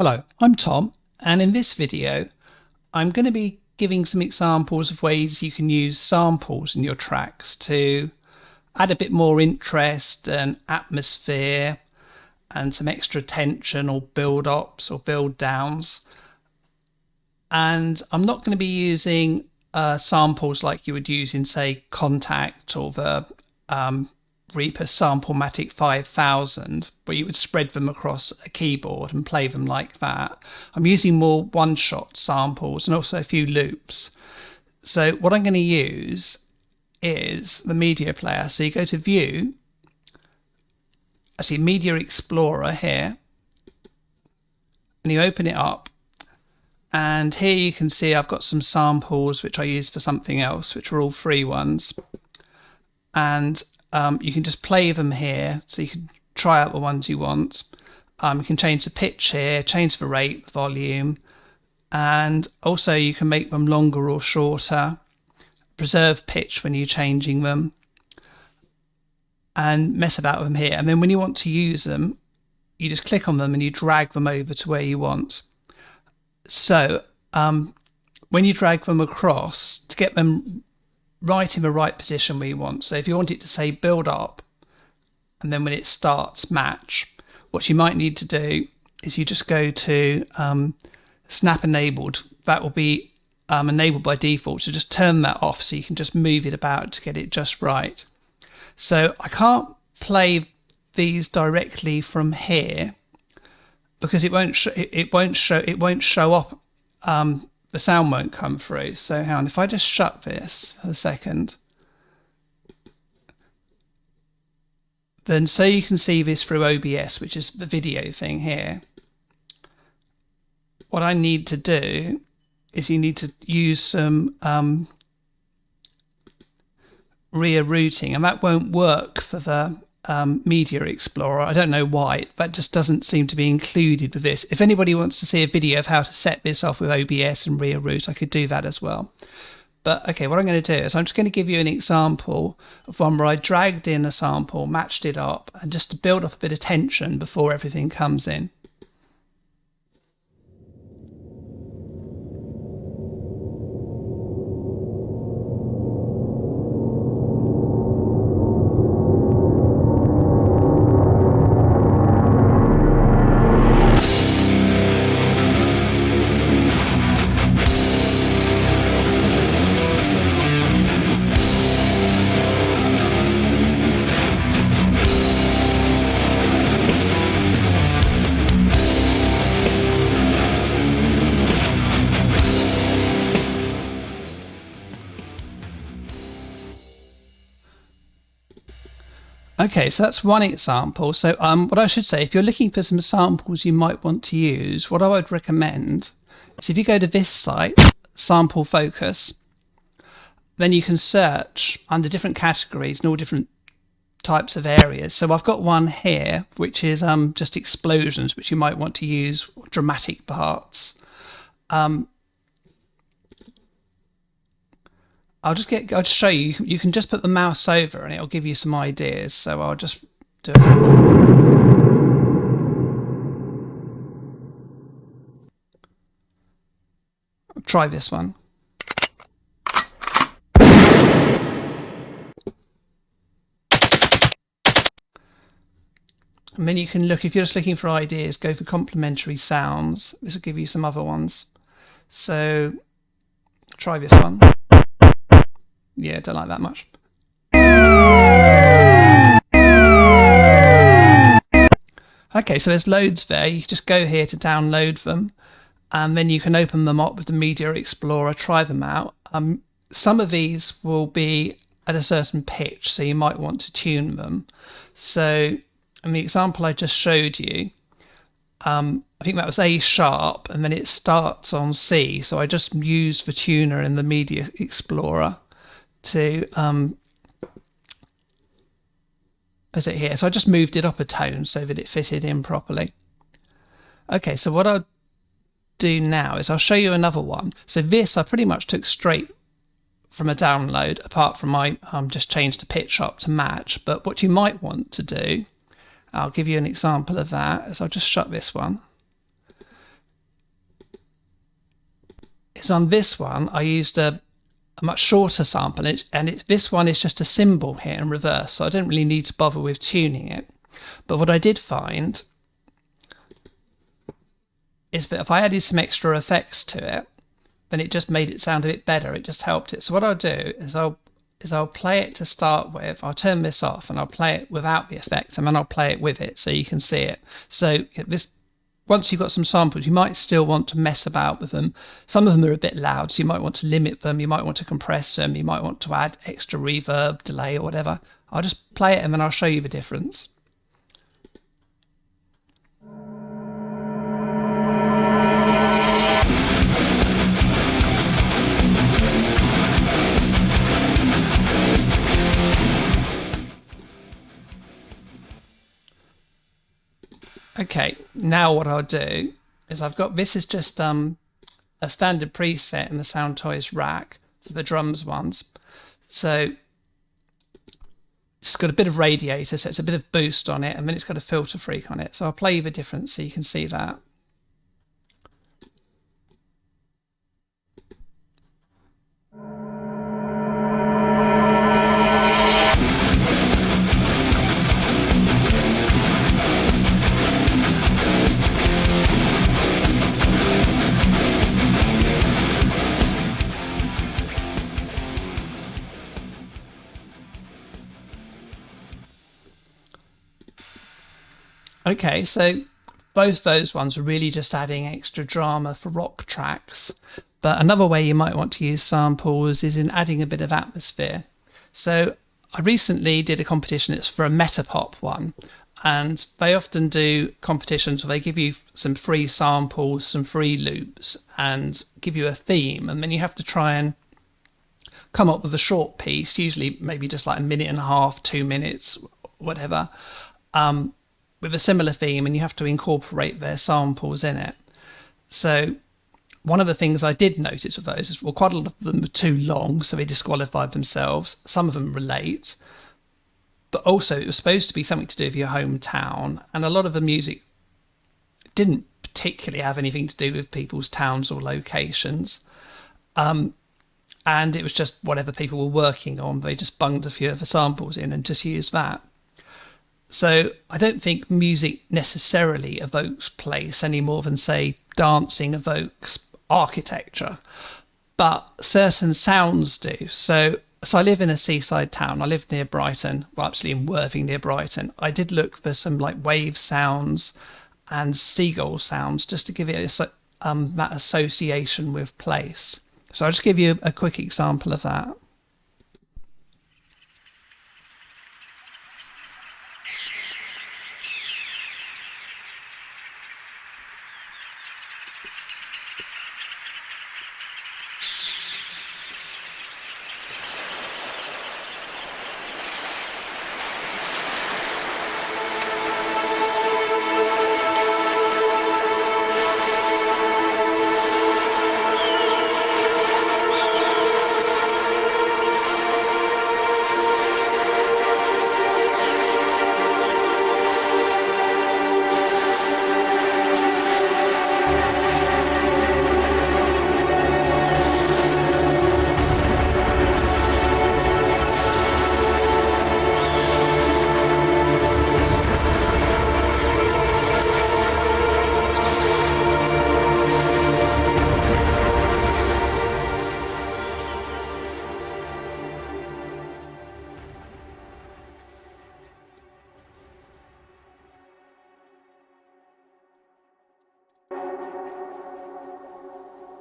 Hello, I'm Tom, and in this video I'm going to be giving some examples of ways you can use samples in your tracks to add a bit more interest and atmosphere and some extra tension or build ups or build downs. And I'm not going to be using samples like you would use in, say, Kontakt or the Reaper Samplematic 5000, where you would spread them across a keyboard and play them like that. I'm using more one-shot samples and also a few loops. So what I'm going to use is the media player. So you go to View, actually Media Explorer here, and you open it up. And here you can see I've got some samples which I use for something else, which are all free ones. And you can just play them here, so you can try out the ones you want. You can change the pitch here, change the rate, the volume, and also you can make them longer or shorter, preserve pitch when you're changing them, and mess about with them here. And then when you want to use them, you just click on them and you drag them over to where you want. So when you drag them across, to get them right in the right position where you want. So if you want it to say build up, and then when it starts match, what you might need to do is you just go to snap enabled. That will be enabled by default. So just turn that off so you can just move it about to get it just right. So I can't play these directly from here because it won't show up. The sound won't come through. So hang on, if I just shut this for a second, then so you can see this through OBS, which is the video thing here. What I need to do is you need to use some rerouting, and that won't work for the Media Explorer. I don't know why, that just doesn't seem to be included with this. If anybody wants to see a video of how to set this off with OBS and reroute, I could do that as well. But okay, what I'm going to do is I'm just going to give you an example of one where I dragged in a sample, matched it up, and just to build up a bit of tension before everything comes in. Okay, so that's one example. So what I should say, if you're looking for some samples you might want to use, what I would recommend is if you go to this site, Sample Focus, then you can search under different categories and all different types of areas. So I've got one here, which is just explosions, which you might want to use, dramatic parts. I'll just show you. You can just put the mouse over and it'll give you some ideas. So I'll just do it. I'll try this one. And then you can look, if you're just looking for ideas, go for complementary sounds. This will give you some other ones. So try this one. Yeah, don't like that much. Okay, so there's loads there. You just go here to download them, and then you can open them up with the Media Explorer, try them out. Some of these will be at a certain pitch, so you might want to tune them. So in the example I just showed you, I think that was A sharp, and then it starts on C. So I just used the tuner in the Media Explorer to is it here? So I just moved it up a tone so that it fitted in properly. Okay, so what I'll do now is I'll show you another one. So this I pretty much took straight from a download, apart from I just changed the pitch up to match. But what you might want to do, I'll give you an example of that, is I'll just shut this one. is on this one, I used a much shorter sample, this one is just a cymbal here in reverse, so I don't really need to bother with tuning it. But what I did find is that if I added some extra effects to it, then it just made it sound a bit better. It just helped it. So what I'll do is I'll play it to start with. I'll turn this off and I'll play it without the effect, and then I'll play it with it so you can see it. So this, once you've got some samples, you might still want to mess about with them. Some of them are a bit loud, so you might want to limit them. You might want to compress them. You might want to add extra reverb, delay, or whatever. I'll just play it and then I'll show you the difference. Okay, now what I'll do is I've got, this is just a standard preset in the Soundtoys rack for the drums ones. So it's got a bit of radiator, so it's a bit of boost on it, and then it's got a filter freak on it. So I'll play you the difference so you can see that. Okay, so both those ones are really just adding extra drama for rock tracks. But another way you might want to use samples is in adding a bit of atmosphere. So I recently did a competition, it's for a Metapop one, and they often do competitions where they give you some free samples, some free loops, and give you a theme, and then you have to try and come up with a short piece, usually maybe just like a minute and a half, 2 minutes, whatever, with a similar theme, and you have to incorporate their samples in it. So one of the things I did notice with those is, well, quite a lot of them are too long, so they disqualified themselves. Some of them relate, but also it was supposed to be something to do with your hometown, and a lot of the music didn't particularly have anything to do with people's towns or locations. And it was just whatever people were working on. They just bunged a few of the samples in and just used that. So I don't think music necessarily evokes place any more than, say, dancing evokes architecture, but certain sounds do. So I live in a seaside town. I live near Brighton, well, actually in Worthing near Brighton. I did look for some like wave sounds and seagull sounds just to give it that association with place. So I'll just give you a quick example of that.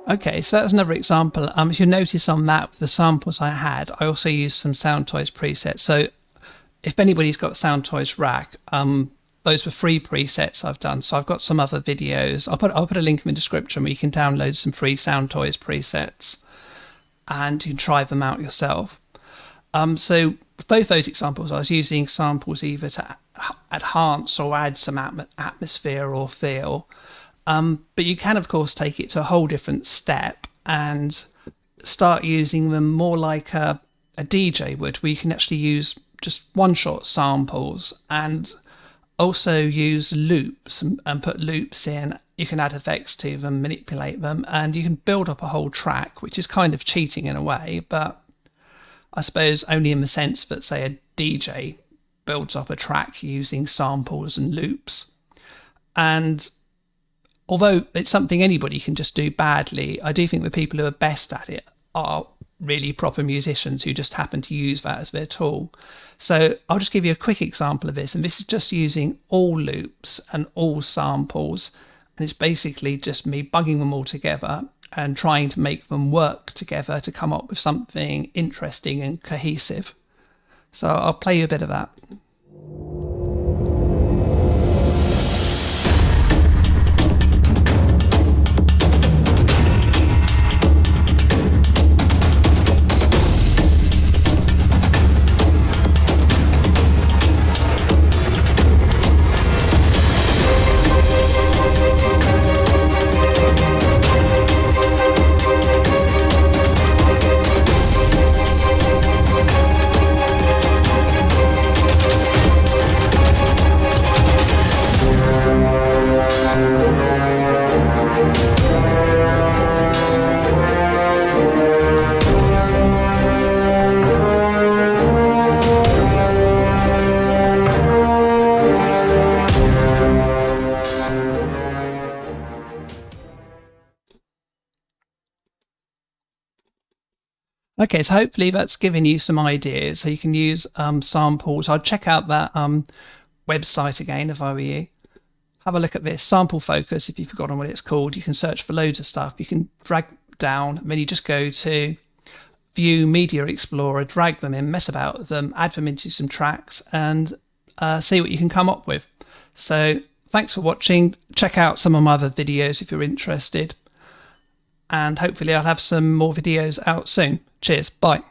Okay, so that's another example. If you notice on that, with the samples I had, I also used some Soundtoys presets. So if anybody's got Soundtoys rack, those were free presets I've done. So I've got some other videos. I'll put a link in the description where you can download some free Soundtoys presets and you can try them out yourself. So with both those examples, I was using samples either to enhance or add some atmosphere or feel. But you can, of course, take it to a whole different step and start using them more like a DJ would, where you can actually use just one-shot samples and Also use loops and put loops in. You can add effects to them, manipulate them, and you can build up a whole track, which is kind of cheating in a way, but I suppose only in the sense that, say, a DJ builds up a track using samples and loops. And although it's something anybody can just do badly, I do think the people who are best at it are really proper musicians who just happen to use that as their tool. So I'll just give you a quick example of this, and this is just using all loops and all samples, and it's basically just me bugging them all together and trying to make them work together to come up with something interesting and cohesive. So I'll play you a bit of that. Okay, so hopefully that's given you some ideas. So you can use samples. I'd check out that website again if I were you. Have a look at this, Sample Focus, if you've forgotten what it's called. You can search for loads of stuff. You can drag down, and then you just go to View Media Explorer, drag them in, mess about with them, add them into some tracks, and see what you can come up with. So thanks for watching. Check out some of my other videos if you're interested. And hopefully I'll have some more videos out soon. Cheers. Bye.